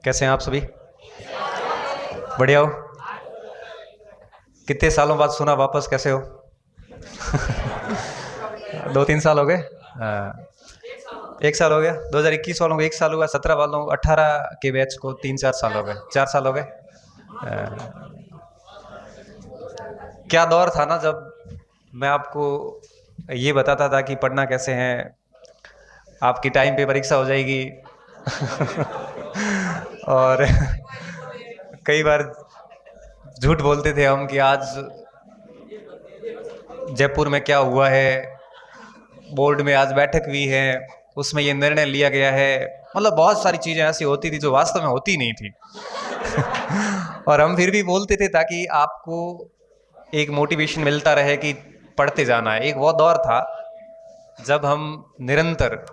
कैसे हैं आप सभी? बढ़िया हो? कितने सालों बाद सुना वापस, कैसे हो? 2-3 साल हो गए। हाँ, 1 साल हो गया। 2021 वालों को 1 साल हुआ, 17 वालों को, 18 के बैच को 3-4 साल हो गए, 4 साल हो गए। क्या दौर था ना, जब मैं आपको ये बताता था कि पढ़ना कैसे है, आपकी टाइम पे परीक्षा हो जाएगी। और कई बार झूठ बोलते थे हम कि आज जयपुर में क्या हुआ है, बोर्ड में आज बैठक हुई है, उसमें ये निर्णय लिया गया है। मतलब बहुत सारी चीजें ऐसी होती थी जो वास्तव में होती नहीं थी। और हम फिर भी बोलते थे ताकि आपको एक मोटिवेशन मिलता रहे कि पढ़ते जाना है। एक वो दौर था जब हम निरंतर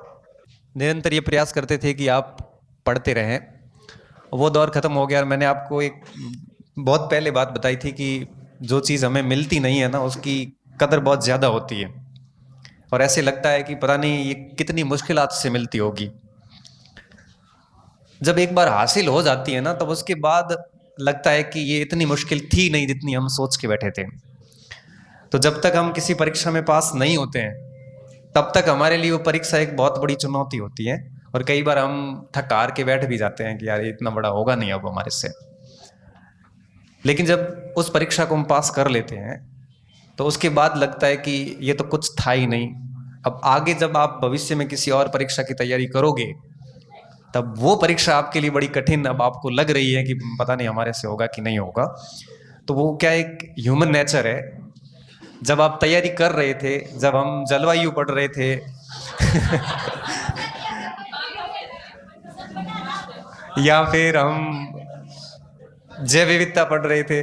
निरंतर ये प्रयास करते थे कि आप पढ़ते रहें। वो दौर खत्म हो गया। और मैंने आपको एक बहुत पहले बात बताई थी कि जो चीज़ हमें मिलती नहीं है ना, उसकी कदर बहुत ज़्यादा होती है। और ऐसे लगता है कि पता नहीं ये कितनी मुश्किलात से मिलती होगी। जब एक बार हासिल हो जाती है ना, तब उसके बाद लगता है कि ये इतनी मुश्किल थी नहीं जितनी हम सोच के बैठे थे। तो जब तक हम किसी परीक्षा में पास नहीं होते हैं, तब तक हमारे लिए वो परीक्षा एक बहुत बड़ी चुनौती होती है। और कई बार हम थक हार के बैठ भी जाते हैं कि यार ये इतना बड़ा होगा नहीं अब हमारे से। लेकिन जब उस परीक्षा को हम पास कर लेते हैं, तो उसके बाद लगता है कि ये तो कुछ था ही नहीं। अब आगे जब आप भविष्य में किसी और परीक्षा की तैयारी करोगे, तब वो परीक्षा आपके लिए बड़ी कठिन अब आपको लग रही है कि पता नहीं हमारे से होगा कि नहीं होगा। तो वो क्या, एक ह्यूमन नेचर है। जब आप तैयारी कर रहे थे, जब हम जलवायु पढ़ रहे थे, या फिर हम जैव विविधता पढ़ रहे थे,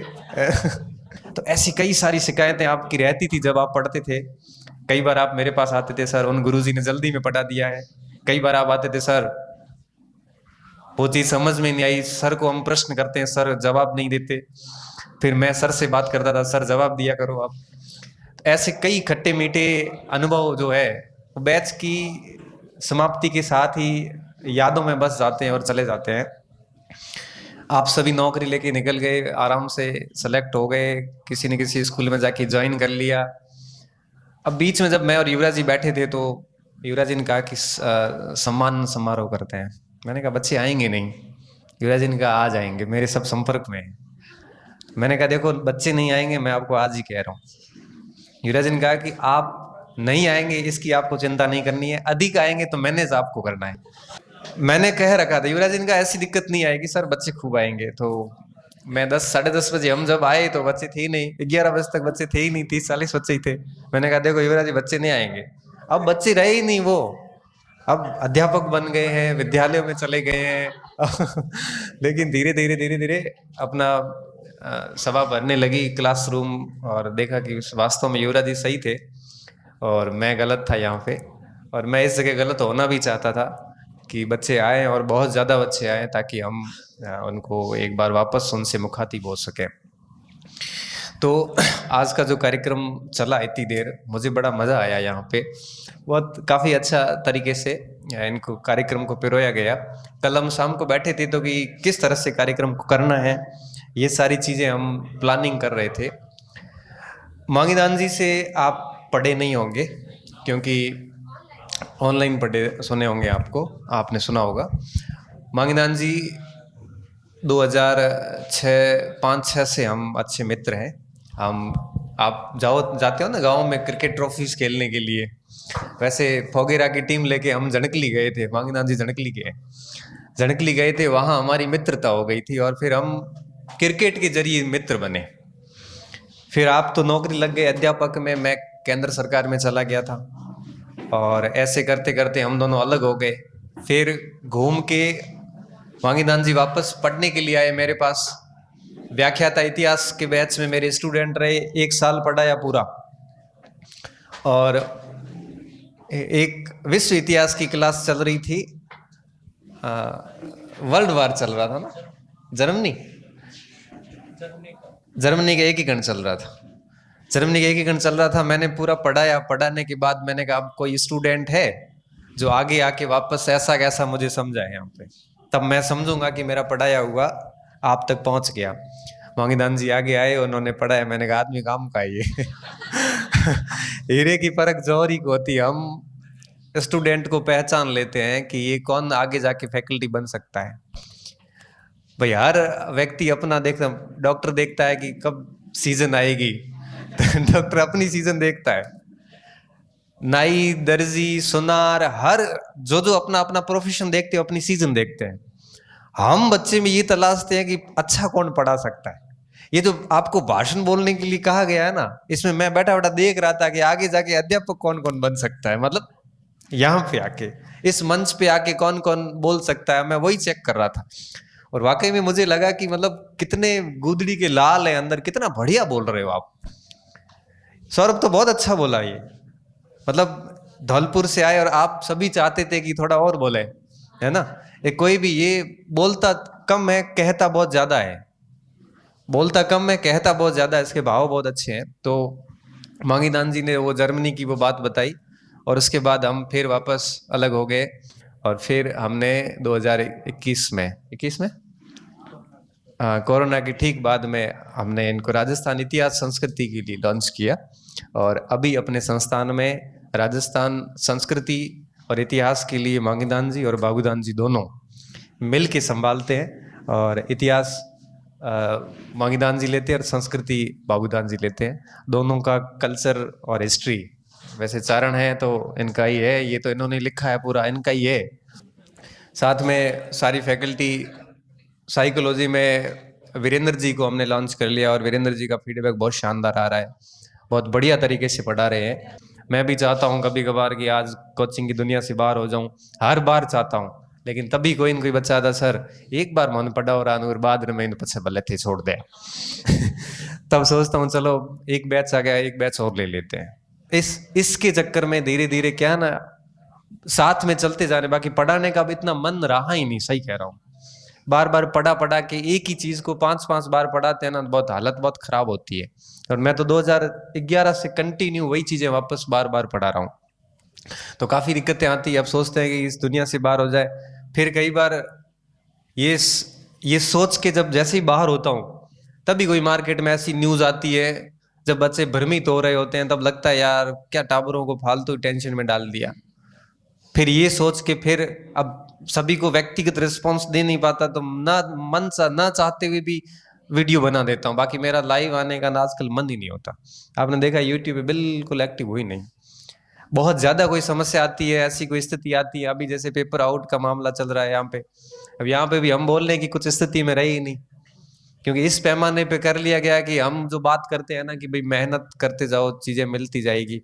तो ऐसी कई सारी शिकायतें आपकी रहती थी जब आप पढ़ते थे। कई बार आप मेरे पास आते थे, सर उन गुरुजी ने जल्दी में पढ़ा दिया है। कई बार आप आते थे, सर वो चीज समझ में नहीं आई। सर को हम प्रश्न करते हैं, सर जवाब नहीं देते। फिर मैं सर से बात करता था, सर जवाब दिया करो आप। तो ऐसे कई खट्टे मीठे अनुभव जो है, वो बैच की समाप्ति के साथ ही यादों में बस जाते हैं और चले जाते हैं। आप सभी नौकरी लेके निकल गए, आराम से सेलेक्ट हो गए, किसी न किसी स्कूल में जाके ज्वाइन कर लिया। अब बीच में जब मैं और युवराज जी बैठे थे, तो युवराज जी ने कहा कि सम्मान समारोह करते हैं। मैंने कहा बच्चे आएंगे नहीं। युवराज जी ने कहा आ जाएंगे, मेरे सब संपर्क में हैं। मैंने कहा देखो बच्चे नहीं आएंगे, मैं आपको आज ही कह रहा हूँ। युवराज जी ने कहा कि आप नहीं आएंगे इसकी आपको चिंता नहीं करनी है, अधिक आएंगे तो मैनेज आपको करना है। मैंने कह रखा था, युवराज जी का ऐसी दिक्कत नहीं आएगी सर, बच्चे खूब आएंगे। तो मैं 10 साढ़े 10 बजे हम जब आए तो बच्चे थे ही नहीं, 11 बजे तक बच्चे थे ही नहीं, 30-40 बच्चे ही थे। मैंने कहा देखो युवराज जी बच्चे नहीं आएंगे। अब बच्चे रहे ही नहीं वो, अब अध्यापक बन गए हैं, विद्यालयों में चले गए हैं। लेकिन धीरे धीरे धीरे धीरे अपना सभा भरने लगी क्लासरूम, और देखा कि वास्तव में युवराज जी सही थे और मैं गलत था यहाँ पे। और मैं इस जगह गलत होना भी चाहता था कि बच्चे आए और बहुत ज़्यादा बच्चे आए, ताकि हम उनको एक बार वापस उनसे मुखातिब हो सके। तो आज का जो कार्यक्रम चला इतनी देर, मुझे बड़ा मज़ा आया यहाँ पे। बहुत काफ़ी अच्छा तरीके से इनको कार्यक्रम को पिरोया गया। कल हम शाम को बैठे थे तो कि किस तरह से कार्यक्रम को करना है, ये सारी चीज़ें हम प्लानिंग कर रहे थे। मांगीदान जी से आप पढ़े नहीं होंगे, क्योंकि ऑनलाइन पढ़े सुने होंगे, आपने सुना होगा। मांगीदान जी 2005-6 से हम अच्छे मित्र हैं। हम आप जाते हो ना गांव में क्रिकेट ट्रॉफीज खेलने के लिए, वैसे फोगेरा की टीम लेके हम झणकली गए थे। मांगीदान जी झणकली गए थे, वहाँ हमारी मित्रता हो गई थी और फिर हम क्रिकेट के जरिए मित्र बने। फिर आप तो नौकरी लग गए अध्यापक में, मैं केंद्र सरकार में चला गया था, और ऐसे करते करते हम दोनों अलग हो गए। फिर घूम के मांगीदान जी वापस पढ़ने के लिए आए मेरे पास। व्याख्याता इतिहास के बैच में मेरे स्टूडेंट रहे, 1 साल पढ़ाया पूरा। और एक विश्व इतिहास की क्लास चल रही थी, वर्ल्ड वार चल रहा था ना, जर्मनी का एकीकरण चल रहा था। जर्मनी का एकीकरण चल रहा था, मैंने पूरा पढ़ाया। पढ़ाने के बाद मैंने कहा अब कोई स्टूडेंट है जो आगे आके वापस ऐसा कैसा मुझे समझाए यहाँ पे। तब मैं समझूंगा कि मेरा पढ़ाया हुआ आप तक पहुंच गया। मांगीदान जी आगे आए, उन्होंने पढ़ाया, मैंने कहा आदमी काम का ये हीरे की परख जौहरी को होती है। हम स्टूडेंट को पहचान लेते हैं कि ये कौन आगे जाके फैकल्टी बन सकता है। भाई हर व्यक्ति अपना देखता, डॉक्टर देखता है कि कब सीजन आएगी तो डॉक्टर अपनी सीजन देखता है। नाई, दर्जी, सुनार, हर जो जो अपना अपना प्रोफेशन देखते हो, अपनी सीजन देखते हैं। हम बच्चे में ये तलाशते हैं कि अच्छा कौन पढ़ा सकता है। ये जो आपको भाषण बोलने के लिए कहा गया है ना, इसमें मैं बैठा बैठा देख रहा था कि आगे जाके अध्यापक कौन कौन बन सकता है। मतलब यहाँ पे आके, इस मंच पे आके कौन कौन बोल सकता है, मैं वही चेक कर रहा था। और वाकई में मुझे लगा कि मतलब कितने गुदड़ी के लाल है अंदर, कितना बढ़िया बोल रहे हो आप। सौरभ तो बहुत अच्छा बोला ये, मतलब धौलपुर से आए और आप सभी चाहते थे कि थोड़ा और बोले, है ना। एक कोई भी ये बोलता कम है, कहता बहुत ज्यादा है। बोलता कम है, कहता बहुत ज्यादा है, इसके भाव बहुत अच्छे हैं। तो मांगीदान जी ने वो जर्मनी की वो बात बताई, और उसके बाद हम फिर वापस अलग हो गए। और फिर हमने 2021 में कोरोना के ठीक बाद में हमने इनको राजस्थान इतिहास संस्कृति के लिए लॉन्च किया। और अभी अपने संस्थान में राजस्थान संस्कृति और इतिहास के लिए मांगीदान जी और बाबूदान जी दोनों मिल के संभालते हैं। और इतिहास मांगीदान जी लेते हैं और संस्कृति बाबूदान जी लेते हैं। दोनों का कल्चर और हिस्ट्री वैसे चारण है तो इनका ही है, ये तो इन्होंने लिखा है पूरा, इनका ही है। साथ में सारी फैकल्टी साइकोलॉजी में वीरेंद्र जी को हमने लॉन्च कर लिया, और वीरेंद्र जी का फीडबैक बहुत शानदार आ रहा है, बहुत बढ़िया तरीके से पढ़ा रहे हैं। मैं भी चाहता हूँ कभी कभार कि आज कोचिंग की दुनिया से बाहर हो जाऊं, हर बार चाहता हूँ, लेकिन तभी कोई न कोई बच्चा आता, सर एक बार मन पड़ा और आनूर बाद में पीछे भले थे छोड़ दे तब सोचता हूँ चलो एक बैच आ गया, एक बैच और ले लेते हैं। इसके चक्कर में धीरे धीरे क्या ना साथ में चलते जा रहे। बाकी पढ़ाने का अब इतना मन रहा ही नहीं, सही कह रहा हूँ। बार बार पढ़ा के एक ही चीज को 5-5 बार पढ़ाते हैं ना, बहुत हालत बहुत खराब होती है। और मैं तो 2011 से कंटिन्यू वही चीजें वापस बार बार पढ़ा रहा हूँ, तो काफी दिक्कतें आती है। अब सोचते हैं कि इस दुनिया से बाहर हो जाए। फिर कई बार ये सोच के जब जैसे ही बाहर होता हूँ, तभी कोई मार्केट में ऐसी न्यूज आती है, जब बच्चे भ्रमित हो रहे होते हैं, तब लगता है यार क्या टाबरों को फालतू टेंशन में डाल दिया। फिर ये सोच के फिर अब सभी को व्यक्तिगत रिस्पॉन्स दे नहीं पाता, तो ना चाहते हुए भी वीडियो बना देता हूँ। बाकी मेरा लाइव आने का आजकल मन ही नहीं होता। आपने देखा यूट्यूब पे बिल्कुल एक्टिव हुई नहीं। बहुत ज्यादा कोई समस्या आती है, ऐसी कोई स्थिति आती है, अभी जैसे पेपर आउट का मामला चल रहा है यहाँ पे, अब यहाँ पे भी हम बोल रहे हैं कि कुछ स्थिति में रही ही नहीं, क्योंकि इस पैमाने पे कर लिया गया कि हम जो बात करते हैं ना कि भाई मेहनत करते जाओ चीजें मिलती जाएगी।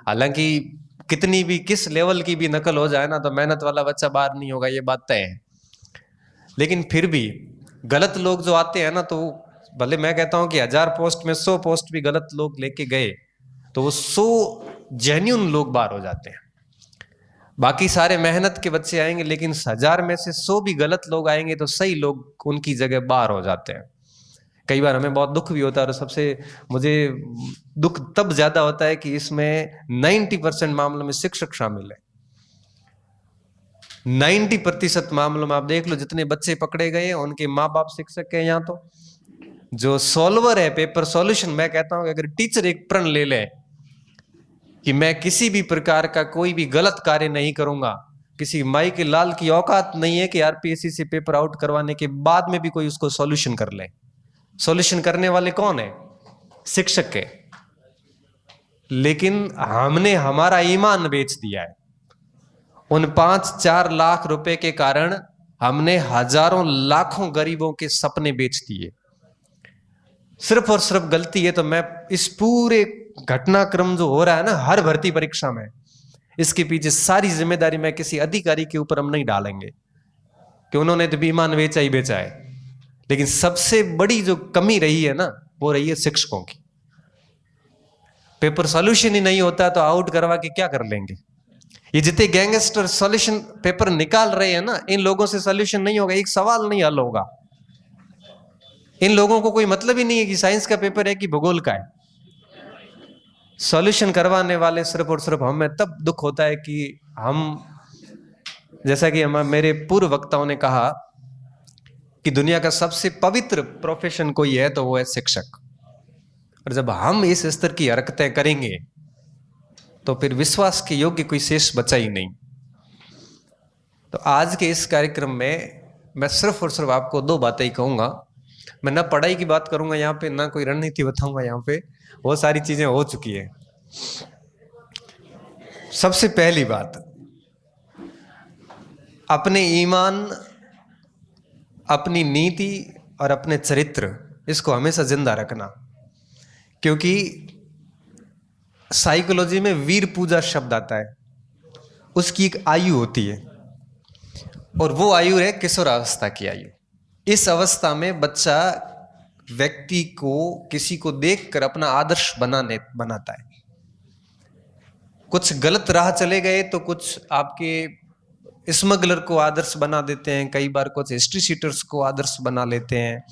हालांकि कितनी भी किस लेवल की भी नकल हो जाए ना, तो मेहनत वाला बच्चा बाहर नहीं होगा, ये बात तय है। लेकिन फिर भी गलत लोग जो आते हैं ना, तो भले मैं कहता हूं कि 1000 पोस्ट में 100 पोस्ट भी गलत लोग लेके गए, तो वो 100 जेन्युइन लोग बाहर हो जाते हैं। बाकी सारे मेहनत के बच्चे आएंगे, लेकिन 1000 में से 100 भी गलत लोग आएंगे तो सही लोग उनकी जगह बाहर हो जाते हैं। कई बार हमें बहुत दुख भी होता है, और सबसे मुझे दुख तब ज्यादा होता है कि इसमें 90% मामलों में शिक्षक शामिल है। 90% मामलों में आप देख लो, जितने बच्चे पकड़े गए हैं उनके माँ बाप शिक्षक है। यहाँ तो जो सॉल्वर है, पेपर सॉल्यूशन, मैं कहता हूं कि अगर टीचर एक प्रण ले ले कि मैं किसी भी प्रकार का कोई भी गलत कार्य नहीं करूंगा, किसी माई के लाल की औकात नहीं है कि आरपीएससी से पेपर आउट करवाने के बाद में भी कोई उसको सॉल्यूशन कर ले। सॉल्यूशन करने वाले कौन है? शिक्षक है। लेकिन हमने हमारा ईमान बेच दिया है। उन 5-4 लाख रुपए के कारण हमने हजारों लाखों गरीबों के सपने बेच दिए। सिर्फ और सिर्फ गलती है तो मैं इस पूरे घटनाक्रम जो हो रहा है ना हर भर्ती परीक्षा में, इसके पीछे सारी जिम्मेदारी मैं किसी अधिकारी के ऊपर हम नहीं डालेंगे कि उन्होंने तो ईमान बेचा ही बेचा है। लेकिन सबसे बड़ी जो कमी रही है ना, वो रही है शिक्षकों की। पेपर सॉल्यूशन ही नहीं होता तो आउट करवा के क्या कर लेंगे? ये जितने गैंगस्टर सॉल्यूशन पेपर निकाल रहे हैं ना, इन लोगों से सॉल्यूशन नहीं होगा, एक सवाल नहीं हल होगा। इन लोगों को कोई मतलब ही नहीं है कि साइंस का पेपर है कि भूगोल का है। सॉल्यूशन करवाने वाले सिर्फ और सिर्फ हमें तब दुख होता है कि हम, जैसा कि हम मेरे पूर्व वक्ताओं ने कहा कि दुनिया का सबसे पवित्र प्रोफेशन कोई है तो वो है शिक्षक। और जब हम इस स्तर की हरकतें करेंगे तो फिर विश्वास के योग्य कोई शेष बचा ही नहीं। तो आज के इस कार्यक्रम में मैं सिर्फ और सिर्फ आपको दो बातें ही कहूंगा। मैं ना पढ़ाई की बात करूंगा यहाँ पे, ना कोई रणनीति बताऊंगा यहाँ पे, वो सारी चीजें हो चुकी है। सबसे पहली बात, अपने ईमान, अपनी नीति और अपने चरित्र, इसको हमेशा जिंदा रखना। क्योंकि साइकोलॉजी में वीर पूजा शब्द आता है, उसकी एक आयु होती है और वो आयु है किशोरावस्था की आयु। इस अवस्था में बच्चा व्यक्ति को, किसी को देखकर अपना आदर्श बनाता है। कुछ गलत राह चले गए तो कुछ आपके स्मगलर को आदर्श बना देते हैं, कई बार कुछ हिस्ट्री शीटर्स को आदर्श बना लेते हैं।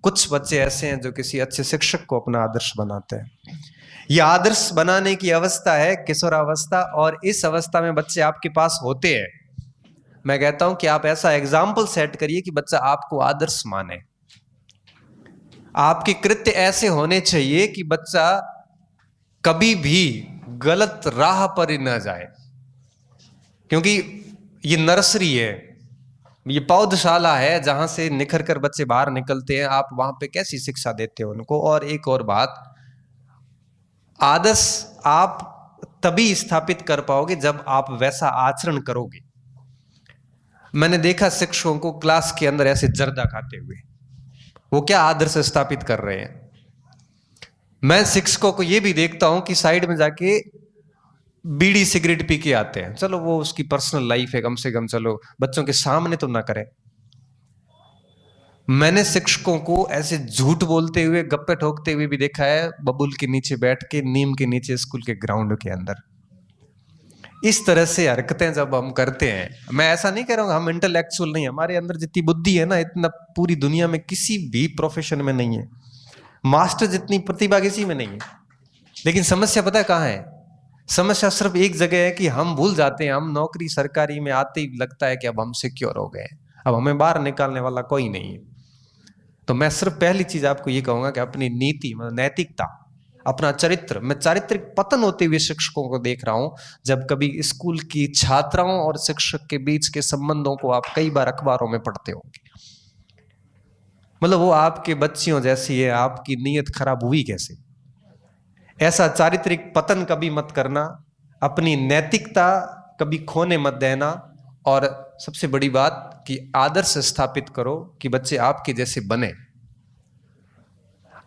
कुछ बच्चे ऐसे हैं जो किसी अच्छे शिक्षक को अपना आदर्श बनाते हैं। यह आदर्श बनाने की अवस्था है किशोरावस्था, और इस अवस्था में बच्चे आपके पास होते हैं। मैं कहता हूं कि आप ऐसा एग्जाम्पल सेट करिए कि बच्चा आपको आदर्श माने। आपके कृत्य ऐसे होने चाहिए कि बच्चा कभी भी गलत राह पर ही न जाए। क्योंकि ये नर्सरी है, ये पौधशाला है जहां से निखर कर बच्चे बाहर निकलते हैं। आप वहां पे कैसी शिक्षा देते हो उनको। और एक और बात, आदर्श आप तभी स्थापित कर पाओगे जब आप वैसा आचरण करोगे। मैंने देखा शिक्षकों को क्लास के अंदर ऐसे जर्दा खाते हुए, वो क्या आदर्श स्थापित कर रहे हैं। मैं शिक्षकों को यह भी देखता हूं कि साइड में जाके बीड़ी सिगरेट पी के आते हैं। चलो वो उसकी पर्सनल लाइफ है, कम से कम चलो बच्चों के सामने तो ना करें। मैंने शिक्षकों को ऐसे झूठ बोलते हुए, गप्पे ठोकते हुए भी देखा है, बबूल के नीचे बैठ के, नीम के नीचे स्कूल के ग्राउंड के अंदर। इस तरह से हरकतें जब हम करते हैं, मैं ऐसा नहीं कह रहा हूं हम इंटेलेक्चुअल नहीं, हमारे अंदर जितनी बुद्धि है ना, इतना पूरी दुनिया में किसी भी प्रोफेशन में नहीं है। मास्टर जितनी प्रतिभा किसी में नहीं है। लेकिन समस्या पता है कहां है? समस्या सिर्फ एक जगह है कि हम भूल जाते हैं। हम नौकरी सरकारी में आते ही लगता है कि अब हम सिक्योर हो गए, अब हमें बाहर निकालने वाला कोई नहीं है। तो मैं सिर्फ पहली चीज आपको ये कहूंगा कि अपनी नीति, मतलब नैतिकता, अपना चरित्र। मैं चारित्रिक पतन होते हुए शिक्षकों को देख रहा हूं। जब कभी स्कूल की छात्राओं और शिक्षक के बीच के संबंधों को आप कई बार अखबारों में पढ़ते होंगे, मतलब वो आपके बच्चियों जैसी है, आपकी नीयत खराब हुई कैसे? ऐसा चारित्रिक पतन कभी मत करना, अपनी नैतिकता कभी खोने मत देना। और सबसे बड़ी बात कि आदर्श स्थापित करो कि बच्चे आपके जैसे बने।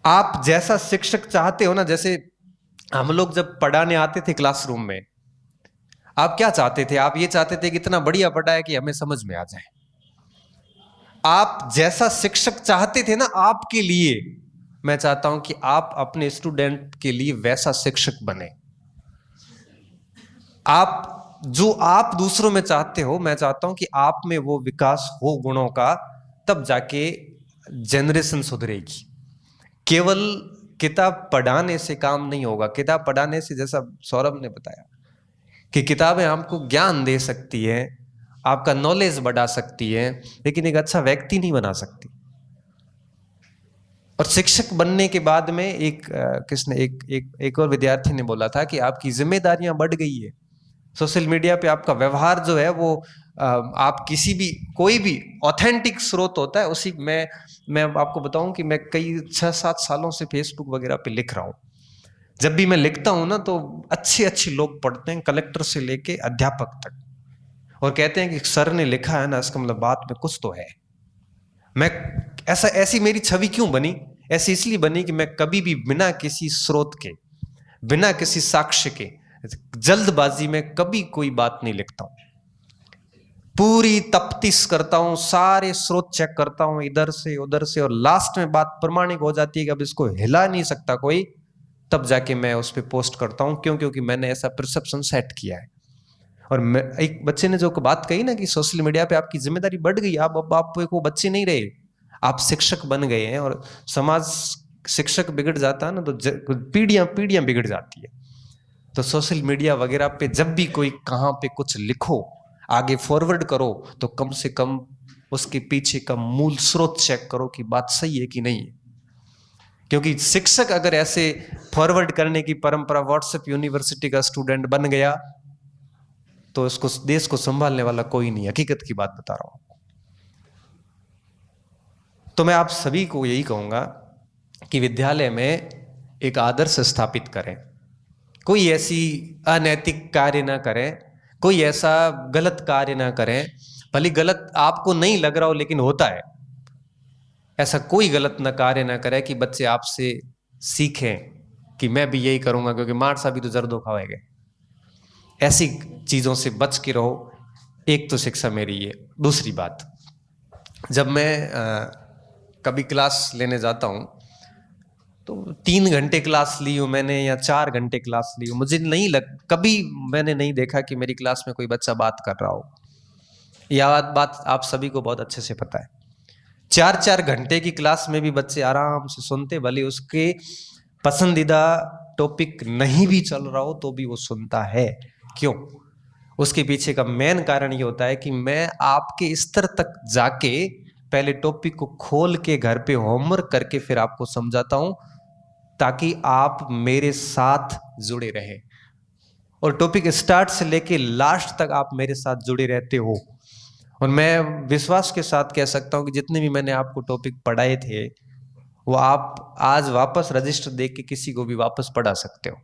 आप जैसा शिक्षक चाहते हो ना, जैसे हम लोग जब पढ़ाने आते थे क्लासरूम में, आप क्या चाहते थे? आप ये चाहते थे कि इतना बढ़िया पढ़ाए कि हमें समझ में आ जाए। आप जैसा शिक्षक चाहते थे ना आपके लिए, मैं चाहता हूं कि आप अपने स्टूडेंट के लिए वैसा शिक्षक बने। आप जो आप दूसरों में चाहते हो, मैं चाहता हूं कि आप में वो विकास हो गुणों का, तब जाके जनरेशन सुधरेगी। केवल किताब पढ़ाने से काम नहीं होगा। किताब पढ़ाने से, जैसा सौरभ ने बताया कि किताबें आपको ज्ञान दे सकती है, आपका नॉलेज बढ़ा सकती है, लेकिन एक अच्छा व्यक्ति नहीं बना सकती। और शिक्षक बनने के बाद में एक और विद्यार्थी ने बोला था कि आपकी जिम्मेदारियां बढ़ गई है। सोशल मीडिया पे आपका व्यवहार जो है वो आप किसी भी, कोई भी ऑथेंटिक स्रोत होता है उसी में। मैं आपको बताऊं कि मैं कई 6-7 सालों से फेसबुक वगैरह पे लिख रहा हूं। जब भी मैं लिखता हूं ना तो अच्छे अच्छे लोग पढ़ते हैं, कलेक्टर से लेके अध्यापक तक, और कहते हैं कि सर ने लिखा है ना, इसका मतलब बात में कुछ तो है। मैं ऐसी मेरी छवि क्यों बनी? ऐसी इसलिए बनी कि मैं कभी भी बिना किसी स्रोत के, बिना किसी साक्ष्य के, जल्दबाजी में कभी कोई बात नहीं लिखता हूं। पूरी तफ्तीश करता हूं, सारे स्रोत चेक करता हूं, इधर से उधर से, और लास्ट में बात प्रमाणिक हो जाती है कि अब इसको हिला नहीं सकता कोई, तब जाके मैं उस पर पोस्ट करता हूं। क्यों? क्योंकि मैंने ऐसा परसेप्शन सेट किया है। और एक बच्चे ने जो बात कही ना कि सोशल मीडिया पे आपकी जिम्मेदारी बढ़ गई, अब आप वो बच्चे नहीं रहे, आप शिक्षक बन गए हैं। और समाज, शिक्षक बिगड़ जाता है ना तो पीढ़ियां पीढ़ियां बिगड़ जाती है। तो सोशल मीडिया वगैरह पे जब भी कोई कहां पे कुछ लिखो, आगे फॉरवर्ड करो, तो कम से कम उसके पीछे का मूल स्रोत चेक करो कि बात सही है कि नहीं है। क्योंकि शिक्षक अगर ऐसे फॉरवर्ड करने की परंपरा, व्हाट्सएप यूनिवर्सिटी का स्टूडेंट बन गया तो इसको, देश को संभालने वाला कोई नहीं। हकीकत की बात बता रहा हूं। तो मैं आप सभी को यही कहूंगा कि विद्यालय में एक आदर्श स्थापित करें, कोई ऐसी अनैतिक कार्य ना करें, कोई ऐसा गलत कार्य ना करें। भले गलत आपको नहीं लग रहा हो लेकिन होता है, ऐसा कोई गलत ना कार्य ना करें कि बच्चे आपसे सीखें कि मैं भी यही करूंगा क्योंकि मार सा भी तो जर्दो खाएंगे। ऐसी चीजों से बच के रहो। एक तो शिक्षा मेरी ये। दूसरी बात, जब मैं कभी क्लास लेने जाता हूं तो 3 घंटे क्लास ली हो मैंने या 4 घंटे क्लास ली हो, मुझे नहीं कभी मैंने नहीं देखा कि मेरी क्लास में कोई बच्चा बात कर रहा हो। यह बात आप सभी को बहुत अच्छे से पता है। 4-4 घंटे की क्लास में भी बच्चे आराम से सुनते, भले उसके पसंदीदा टॉपिक नहीं भी चल रहा हो तो भी वो सुनता है। क्यों? उसके पीछे का मेन कारण ये होता है कि मैं आपके स्तर तक जाके पहले टॉपिक को खोल के घर पे होमवर्क करके फिर आपको समझाता हूं, ताकि आप मेरे साथ जुड़े रहें और टॉपिक स्टार्ट से लेके लास्ट तक आप मेरे साथ जुड़े रहते हो। और मैं विश्वास के साथ कह सकता हूं कि जितने भी मैंने आपको टॉपिक पढ़ाए थे वो आप आज वापस रजिस्टर देख के किसी को भी वापस पढ़ा सकते हो।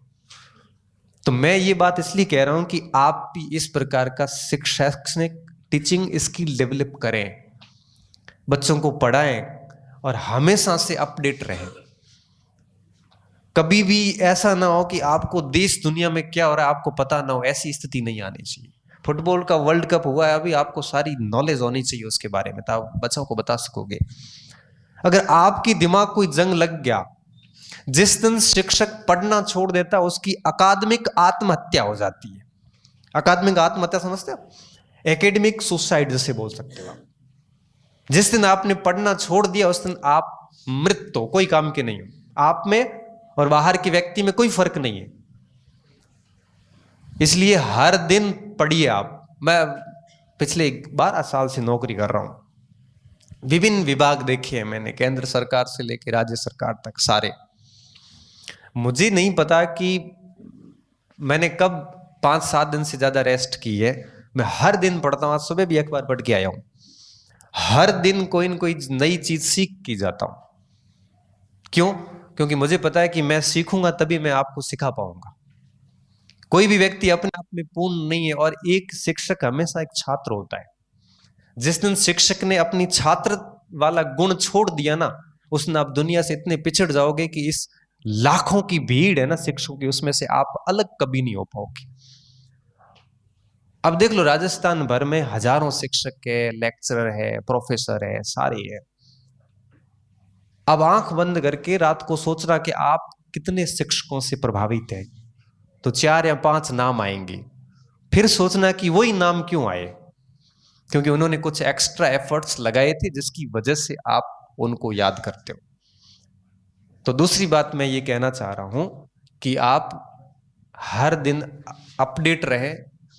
तो मैं ये बात इसलिए कह रहा हूं कि आप भी इस प्रकार का शैक्षणिक टीचिंग स्किल डेवलप करें, बच्चों को पढ़ाएं और हमेशा से अपडेट रहें। कभी भी ऐसा ना हो कि आपको देश दुनिया में क्या हो रहा है आपको पता ना हो, ऐसी स्थिति नहीं आनी चाहिए। फुटबॉल का वर्ल्ड कप हुआ है अभी, आपको सारी नॉलेज होनी चाहिए उसके बारे में, तो आप बच्चों को बता सकोगे। अगर आपकी दिमाग कोई जंग लग गया, जिस दिन शिक्षक पढ़ना छोड़ देता उसकी अकादमिक आत्महत्या हो जाती है। अकादमिक आत्महत्या समझते हो? एकेडमिक सुसाइड जैसे बोल सकते हो। जिस दिन आपने पढ़ना छोड़ दिया उस दिन आप मृत हो, कोई काम के नहीं हो। आप में और बाहर के व्यक्ति में कोई फर्क नहीं है। इसलिए हर दिन पढ़िए आप। मैं पिछले 12 साल से नौकरी कर रहा हूं, विभिन्न विभाग देखे हैं मैंने, केंद्र सरकार से लेकर राज्य सरकार तक सारे। मुझे नहीं पता कि मैंने कब 5-7 दिन से ज्यादा रेस्ट की है। मैं हर दिन पढ़ता हूं, आज सुबह भी अखबार पढ़ के आया हूं। हर दिन कोई न कोई नई चीज सीख की जाता हूं। क्यों? क्योंकि मुझे पता है कि मैं सीखूंगा तभी मैं आपको सिखा पाऊंगा। कोई भी व्यक्ति अपने आप में पूर्ण नहीं है और एक शिक्षक हमेशा एक छात्र होता है। जिस दिन शिक्षक ने अपनी छात्र वाला गुण छोड़ दिया ना, उस दिन आप दुनिया से इतने पिछड़ जाओगे कि इस लाखों की भीड़ है ना शिक्षकों की, उसमें से आप अलग कभी नहीं हो पाओगे। अब देख लो, राजस्थान भर में हजारों शिक्षक है, लेक्चरर है, प्रोफेसर है, सारे है। अब आंख बंद करके रात को सोचना कि आप कितने शिक्षकों से प्रभावित हैं, तो 4 या 5 नाम आएंगे। फिर सोचना कि वही नाम क्यों आए, क्योंकि उन्होंने कुछ एक्स्ट्रा एफर्ट्स लगाए थे जिसकी वजह से आप उनको याद करते हो। तो दूसरी बात मैं ये कहना चाह रहा हूं कि आप हर दिन अपडेट रहें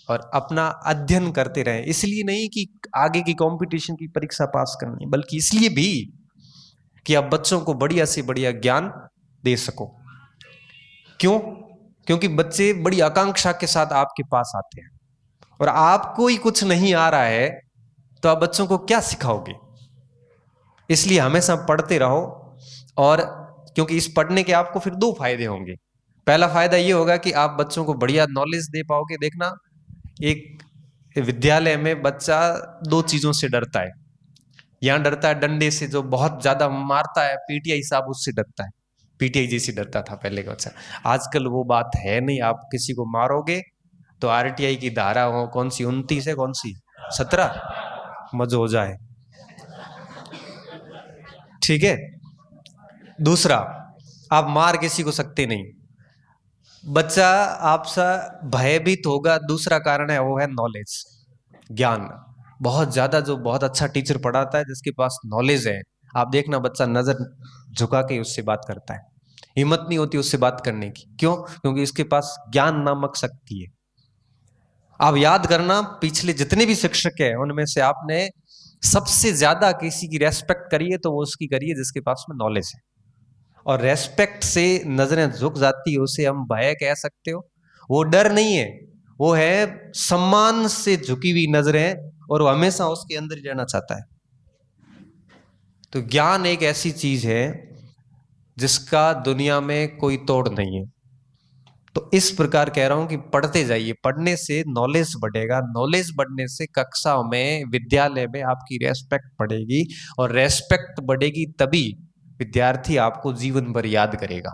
और अपना अध्ययन करते रहें। इसलिए नहीं कि आगे की कंपटीशन की परीक्षा पास करनी, बल्कि इसलिए भी कि आप बच्चों को बढ़िया से बढ़िया ज्ञान दे सको। क्यों? क्योंकि बच्चे बड़ी आकांक्षा के साथ आपके पास आते हैं और आपको ही कुछ नहीं आ रहा है तो आप बच्चों को क्या सिखाओगे। इसलिए हमेशा पढ़ते रहो। और क्योंकि इस पढ़ने के आपको फिर 2 फायदे होंगे। पहला फायदा ये होगा कि आप बच्चों को बढ़िया नॉलेज दे पाओगे। देखना, एक विद्यालय में बच्चा 2 चीजों से डरता है। यहां डरता है डंडे से, जो बहुत ज्यादा मारता है, पीटीआई साहब उससे डरता है। पीटीआई जैसे डरता था पहले का बच्चा। आजकल वो बात है नहीं। आप किसी को मारोगे तो आरटीआई की धारा हो, कौन सी 29 है, कौन सी 17, मजो हो जाए। ठीक है। दूसरा, आप मार किसी को सकते नहीं। बच्चा आपसे भयभीत होगा। दूसरा कारण है वो है नॉलेज, ज्ञान। बहुत ज्यादा जो बहुत अच्छा टीचर पढ़ाता है, जिसके पास नॉलेज है, आप देखना बच्चा नजर झुका के उससे बात करता है। हिम्मत नहीं होती उससे बात करने की। क्यों? क्योंकि इसके पास ज्ञान नामक शक्ति है। आप याद करना, पिछले जितने भी शिक्षक हैं उनमें से आपने सबसे ज्यादा किसी की रेस्पेक्ट करिए तो वो उसकी करिए जिसके पास में नॉलेज है। और रेस्पेक्ट से नजरें झुक जाती है, उसे हम भय कह सकते हो। वो डर नहीं है, वो है सम्मान से झुकी हुई नजरें, और वो हमेशा उसके अंदर ही रहना चाहता है। तो ज्ञान एक ऐसी चीज है जिसका दुनिया में कोई तोड़ नहीं है। तो इस प्रकार कह रहा हूं कि पढ़ते जाइए, पढ़ने से नॉलेज बढ़ेगा, नॉलेज बढ़ने से कक्षाओं में, विद्यालय में आपकी रेस्पेक्ट बढ़ेगी, और रेस्पेक्ट बढ़ेगी तभी विद्यार्थी आपको जीवन भर याद करेगा।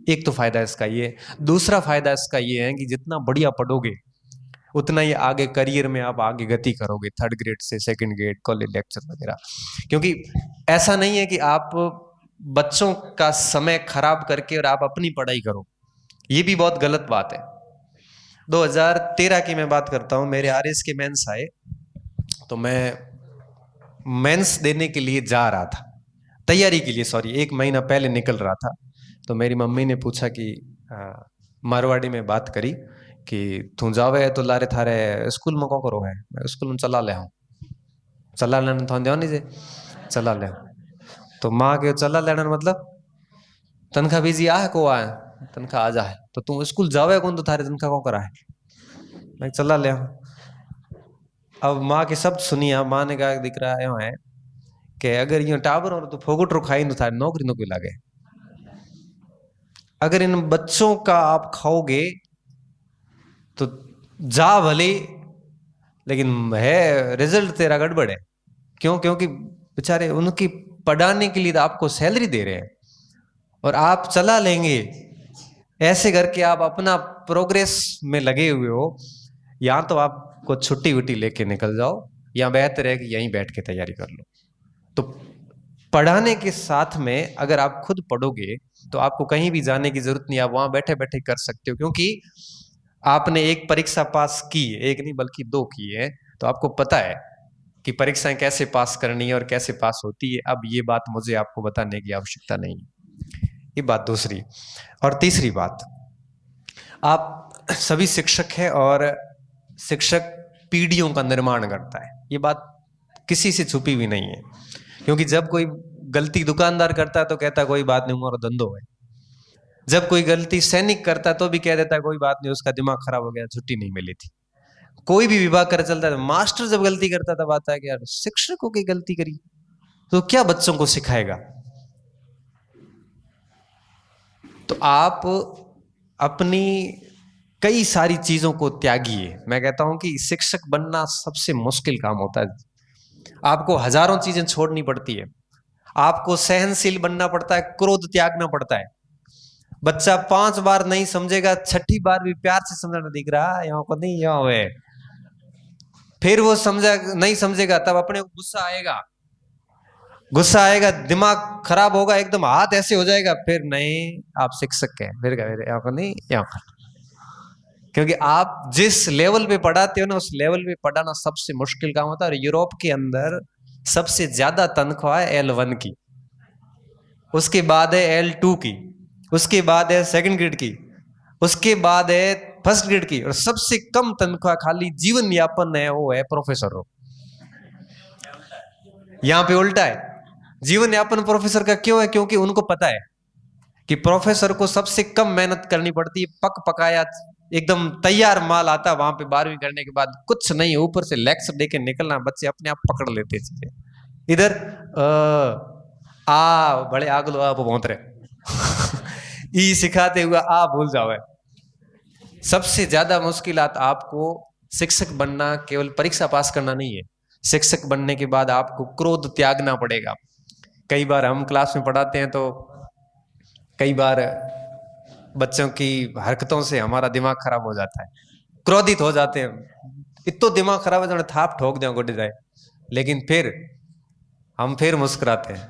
एक तो फायदा इसका ये। दूसरा फायदा इसका ये है कि जितना बढ़िया पढ़ोगे उतना ही आगे करियर में आप आगे गति करोगे, थर्ड ग्रेड से सेकंड ग्रेड, कॉलेज लेक्चर वगैरह। क्योंकि ऐसा नहीं है कि आप बच्चों का समय खराब करके और आप अपनी पढ़ाई करो, ये भी बहुत गलत बात है। 2013 की मैं बात करता हूं, मेरे आरएस के मेंस आए, तो मैं मेंस देने के लिए जा रहा था, तैयारी के लिए, सॉरी, 1 महीना पहले निकल रहा था। तो मेरी मम्मी ने पूछा कि मारवाड़ी में बात करी कि तू जावे तो लारे थारे स्कूल में को करो है, मैं स्कूल में चला ले हूँ, चला लेना तो नहीं जे चला ले। तो माँ के चला लेना मतलब तनखा बीजी आ है को आए, तनखा आ जा है, तो तू स्कूल जावे कौन तो थारे तनखा को करा है, मैं चला ले हूँ। अब माँ के शब्द सुनिया, माँ ने कहा दिख रहा है कि अगर ये टाबर और तो फोगुट रो खाई तो थारे नौकरी नौकरी लागे। अगर इन बच्चों का आप खाओगे तो जा भले, लेकिन है रिजल्ट तेरा गड़बड़ है। क्यों? क्योंकि बेचारे उनकी पढ़ाने के लिए तो आपको सैलरी दे रहे हैं, और आप चला लेंगे। ऐसे करके आप अपना प्रोग्रेस में लगे हुए हो। या तो आपको छुट्टी वुट्टी लेके निकल जाओ, या बेहतर है कि यहीं बैठ के तैयारी कर लो। तो पढ़ाने के साथ में अगर आप खुद पढ़ोगे तो आपको कहीं भी जाने की जरूरत नहीं, आप वहां बैठे बैठे कर सकते हो। क्योंकि आपने एक परीक्षा पास की, एक नहीं बल्कि 2 की है, तो आपको पता है कि परीक्षाएं कैसे पास करनी है और कैसे पास होती है। अब ये बात मुझे आपको बताने की आवश्यकता नहीं है। ये बात दूसरी। और तीसरी बात, आप सभी शिक्षक हैं और शिक्षक पीढ़ियों का निर्माण करता है, ये बात किसी से छुपी हुई नहीं है। क्योंकि जब कोई गलती दुकानदार करता है तो कहता है कोई बात नहीं, हमारा धंधो है। जब कोई गलती सैनिक करता है तो भी कह देता है कोई बात नहीं, उसका दिमाग खराब हो गया, छुट्टी नहीं मिली थी। कोई भी विभाग कर चलता है, मास्टर जब गलती करता था बात है कि यार शिक्षकों की गलती करी तो क्या बच्चों को सिखाएगा। तो आप अपनी कई सारी चीजों को त्यागिए। मैं कहता हूं कि शिक्षक बनना सबसे मुश्किल काम होता है। आपको हजारों चीजें छोड़नी पड़ती है, आपको सहनशील बनना पड़ता है, क्रोध त्यागना पड़ता है। बच्चा 5 बार नहीं समझेगा, 6ठी बार भी प्यार से समझाना दिख रहा है, यहाँ को नहीं यहाँ है, फिर वो समझा नहीं समझेगा, तब अपने को गुस्सा आएगा, गुस्सा आएगा, दिमाग खराब होगा, एकदम हाथ ऐसे हो जाएगा, फिर नहीं आप शिक्षक हैं, फिर यहाँ को नहीं यहाँ पर। क्योंकि आप जिस लेवल पे पढ़ाते हो ना, उस लेवल पे पढ़ाना सबसे मुश्किल काम होता है। और यूरोप के अंदर सबसे ज्यादा तनख्वाह है L1 की, उसके बाद है L2 की, उसके बाद है सेकंड ग्रेड की, उसके बाद है फर्स्ट ग्रेड की, और सबसे कम तनख्वाह खाली जीवन यापन है वो है प्रोफेसर हो। यहां पे उल्टा है, जीवन यापन प्रोफेसर का क्यों है? क्योंकि उनको पता है कि प्रोफेसर को सबसे कम मेहनत करनी पड़ती है, पक पकाया एकदम तैयार माल आता वहां पे। 12वीं करने के बाद कुछ नहीं, ऊपर से लेक्चर देके निकलना, बच्चे अपने आप पकड़ लेते चीजें। इधर आ बड़े आगलो आप पहुंच रहे ई सिखाते हुए आ भूल जाओ। सबसे ज्यादा मुश्किलात आपको शिक्षक बनना केवल परीक्षा पास करना नहीं है, शिक्षक बनने के बाद आपको क्रोध त्यागना पड़ेगा। कई बार हम क्लास में पढ़ाते हैं तो कई बार बच्चों की हरकतों से हमारा दिमाग खराब हो जाता है, क्रोधित हो जाते हैं, इतना दिमाग खराब है तो थाप ठोक दे गुड जाए, लेकिन फिर हम फिर मुस्कुराते हैं।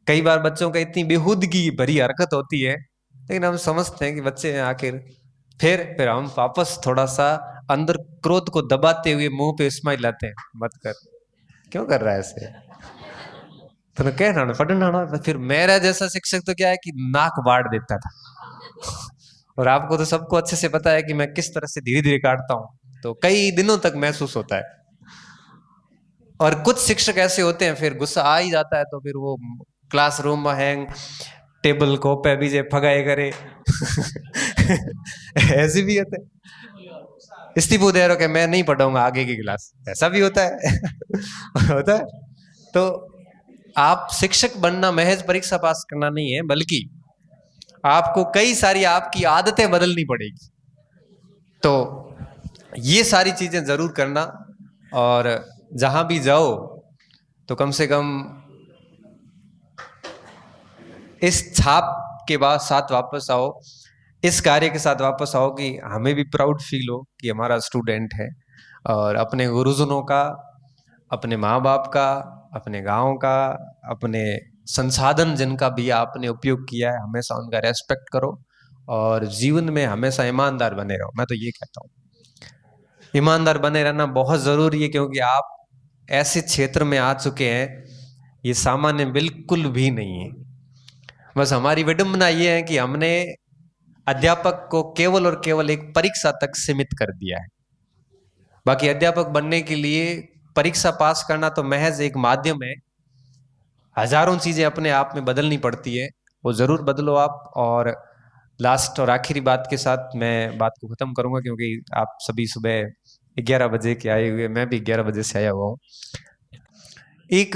कई बार बच्चों का इतनी बेहूदगी भरी हरकत होती है, लेकिन हम समझते हैं कि बच्चे हैं आखिर, फिर हम वापस थोड़ा सा अंदर क्रोध को दबाते हुए मुंह पे स्माइल लाते हैं, मत कर, क्यों कर रहा है ऐसे, तो कहना पढ़ना। फिर मेरा जैसा शिक्षक तो क्या है कि नाक बांट देता था और आपको तो सबको अच्छे से पता है कि मैं किस तरह से धीरे धीरे काटता हूं, तो कई दिनों तक महसूस होता है। और कुछ शिक्षक ऐसे होते हैं फिर गुस्सा आ ही जाता है तो फिर वो क्लासरूम में हैंग टेबल को पे भी जे फगाए करे ऐसे भी होते हैं। इस्तीफा दे रहे हो कि मैं नहीं पढ़ाऊंगा आगे की क्लास, ऐसा भी होता है होता है। तो आप शिक्षक बनना महज परीक्षा पास करना नहीं है, बल्कि आपको कई सारी आपकी आदतें बदलनी पड़ेगी। तो ये सारी चीजें जरूर करना, और जहां भी जाओ तो कम से कम इस छाप के बाद साथ वापस आओ, इस कार्य के साथ वापस आओ कि हमें भी प्राउड फील हो कि हमारा स्टूडेंट है, और अपने गुरुजनों का, अपने माँ बाप का, अपने गांव का, अपने संसाधन जिनका भी आपने उपयोग किया है, हमेशा उनका रेस्पेक्ट करो और जीवन में हमेशा ईमानदार बने रहो। मैं तो ये कहता हूँ ईमानदार बने रहना बहुत जरूरी है, क्योंकि आप ऐसे क्षेत्र में आ चुके हैं, ये सामान्य बिल्कुल भी नहीं है। बस हमारी विडंबना ये है कि हमने अध्यापक को केवल और केवल एक परीक्षा तक सीमित कर दिया है। बाकी अध्यापक बनने के लिए परीक्षा पास करना तो महज एक माध्यम है, हजारों चीजें अपने आप में बदलनी पड़ती है, वो जरूर बदलो आप। और लास्ट और आखिरी बात के साथ मैं बात को खत्म करूंगा, क्योंकि आप सभी सुबह 11 बजे के आए हुए, मैं भी 11 बजे से आया हुआ हूँ। एक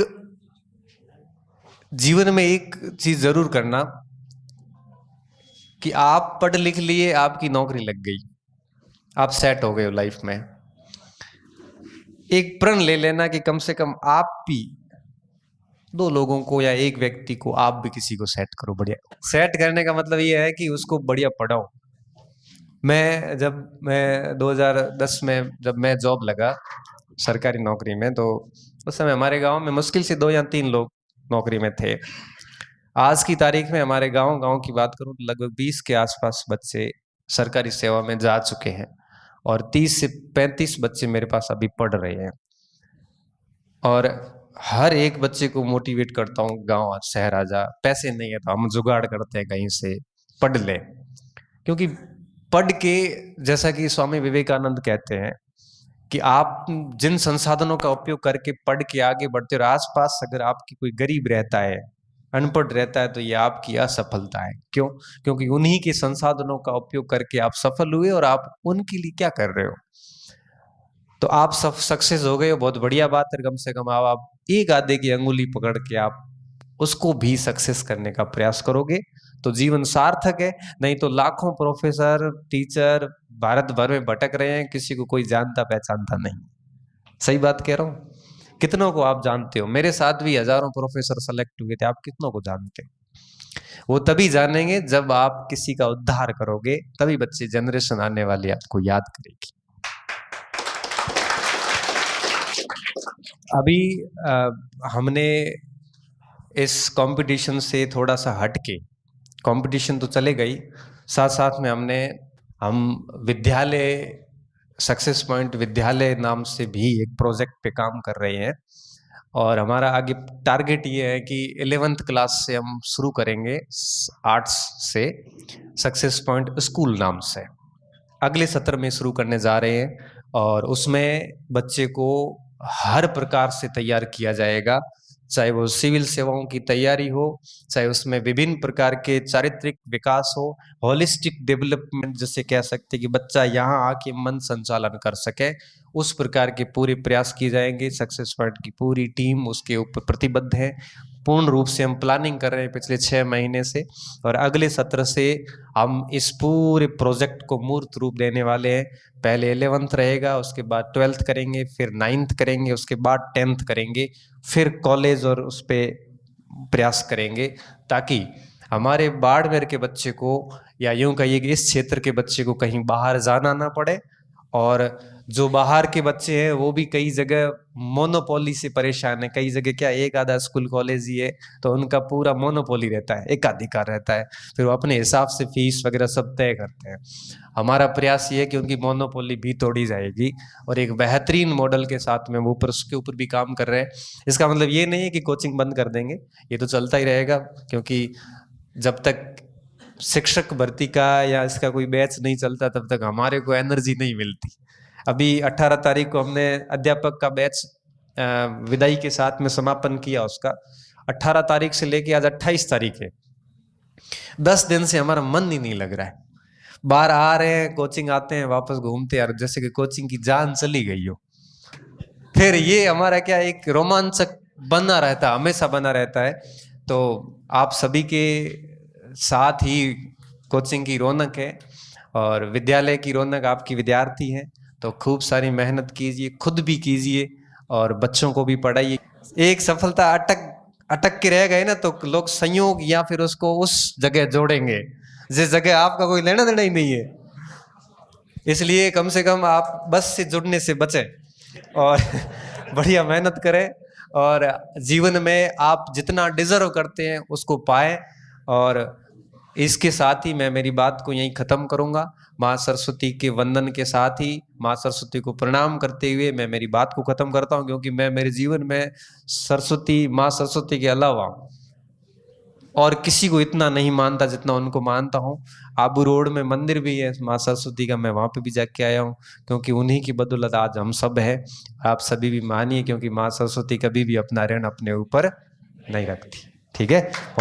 जीवन में एक चीज जरूर करना कि आप पढ़ लिख लिए, आपकी नौकरी लग गई, आप सेट हो गए हो लाइफ में। एक प्रण ले लेना कि कम से कम आप भी 2 लोगों को या एक व्यक्ति को, आप भी किसी को सेट करो बढ़िया। सेट करने का मतलब ये है कि उसको बढ़िया पढ़ाओ। मैं 2010 में जब मैं जॉब लगा सरकारी नौकरी में, तो उस समय हमारे गांव में मुश्किल से 2 या 3 लोग नौकरी में थे। आज की तारीख में हमारे गांव की बात करूं तो लगभग 20 के आसपास बच्चे सरकारी सेवा में जा चुके हैं, और 30 से 35 बच्चे मेरे पास अभी पढ़ रहे हैं। और हर एक बच्चे को मोटिवेट करता हूँ, गांव शहर आ जा, पैसे नहीं है तो हम जुगाड़ करते हैं कहीं से, पढ़ ले। क्योंकि पढ़ के, जैसा कि स्वामी विवेकानंद कहते हैं कि आप जिन संसाधनों का उपयोग करके पढ़ के आगे बढ़ते हो, आसपास अगर आपकी कोई गरीब रहता है, अनपढ़ रहता है, तो ये आपकी असफलता है। क्यों? क्योंकि उन्हीं के संसाधनों का उपयोग करके आप सफल हुए, और आप उनके लिए क्या कर रहे हो। तो आप सब सक्सेस हो गए हो, बहुत बढ़िया बात है। कम से कम आप एक आधे की अंगुली पकड़ के आप उसको भी सक्सेस करने का प्रयास करोगे तो जीवन सार्थक है। नहीं तो लाखों प्रोफेसर, टीचर भारत भर में भटक रहे हैं, किसी को कोई जानता पहचानता नहीं। सही बात कह रहा हूं? कितनों को आप जानते हो? मेरे साथ भी हजारों प्रोफेसर सेलेक्ट हुए थे, आप कितनों को जानते हो? वो तभी जानेंगे जब आप किसी का उद्धार करोगे, तभी बच्चे, जनरेशन आने वाली आपको याद करेगी। अभी हमने इस कंपटीशन से थोड़ा सा हटके, कंपटीशन तो चले गई, साथ साथ में हम विद्यालय, सक्सेस पॉइंट विद्यालय नाम से भी एक प्रोजेक्ट पे काम कर रहे हैं। और हमारा आगे टारगेट ये है कि 11th क्लास से हम शुरू करेंगे, आर्ट्स से, सक्सेस पॉइंट स्कूल नाम से अगले सत्र में शुरू करने जा रहे हैं। और उसमें बच्चे को हर प्रकार से तैयार किया जाएगा, चाहे वो सिविल सेवाओं की तैयारी हो, चाहे उसमें विभिन्न प्रकार के चारित्रिक विकास हो, होलिस्टिक डेवलपमेंट जिसे कह सकते हैं कि बच्चा यहाँ आके मन संचालन कर सके, उस प्रकार के पूरे प्रयास किए जाएंगे। सक्सेस पॉइंट की पूरी टीम उसके ऊपर प्रतिबद्ध है। पूर्ण रूप से हम प्लानिंग कर रहे हैं पिछले 6 महीने से, और अगले सत्र से हम इस पूरे प्रोजेक्ट को मूर्त रूप देने वाले हैं। पहले 11th रहेगा, उसके बाद 12th करेंगे, फिर 9th करेंगे, उसके बाद 10th करेंगे, फिर कॉलेज और उस पर प्रयास करेंगे, ताकि हमारे बाड़मेर के बच्चे को, या यूं कहिए कि इस क्षेत्र के बच्चे को कहीं बाहर जाना ना पड़े। और जो बाहर के बच्चे हैं वो भी कई जगह मोनोपोली से परेशान है, कई जगह क्या एक आधा स्कूल कॉलेज ही है, तो उनका पूरा मोनोपोली रहता है, एकाधिकार रहता है, फिर वो अपने हिसाब से फीस वगैरह सब तय करते हैं। हमारा प्रयास ये है कि उनकी मोनोपोली भी तोड़ी जाएगी, और एक बेहतरीन मॉडल के साथ में वो उसके ऊपर भी काम कर रहे हैं। इसका मतलब ये नहीं है कि कोचिंग बंद कर देंगे, ये तो चलता ही रहेगा, क्योंकि जब तक शिक्षक भर्ती का या इसका कोई बैच नहीं चलता तब तक हमारे को एनर्जी नहीं मिलती। अभी 18 तारीख को हमने अध्यापक का बैच विदाई के साथ में समापन किया उसका। 18 तारीख से लेके आज 28 तारीख है, 10 दिन से हमारा मन ही नहीं लग रहा है। बाहर आ रहे हैं, कोचिंग आते हैं, वापस घूमते हैं, जैसे कि कोचिंग की जान चली गई हो। फिर ये हमारा क्या एक रोमांचक बना रहता है, हमेशा बना रहता है। तो आप सभी के साथ ही कोचिंग की रौनक है और विद्यालय की रौनक आपकी विद्यार्थी है। तो खूब सारी मेहनत कीजिए, खुद भी कीजिए और बच्चों को भी पढ़ाइए। एक सफलता अटक के रह गए ना तो लोग संयोग या फिर उसको उस जगह जोड़ेंगे जिस जगह आपका कोई लेना देना ही नहीं है। इसलिए कम से कम आप बस से जुड़ने से बचें और बढ़िया मेहनत करें और जीवन में आप जितना डिजर्व करते हैं उसको पाएं। और इसके साथ ही मैं मेरी बात को यहीं ख़त्म करूंगा। माँ सरस्वती के वंदन के साथ ही माँ सरस्वती को प्रणाम करते हुए मैं मेरी बात को ख़त्म करता हूं, क्योंकि मैं मेरे जीवन में सरस्वती, माँ सरस्वती के अलावा और किसी को इतना नहीं मानता जितना उनको मानता हूँ। आबू रोड में मंदिर भी है माँ सरस्वती का, मैं वहाँ पे भी जाके आया हूँ, क्योंकि उन्हीं की बदौलत आज हम सब हैं। आप सभी भी मानिए, क्योंकि माँ सरस्वती कभी भी अपना ऋण अपने ऊपर नहीं रखती। ठीक है, बहुत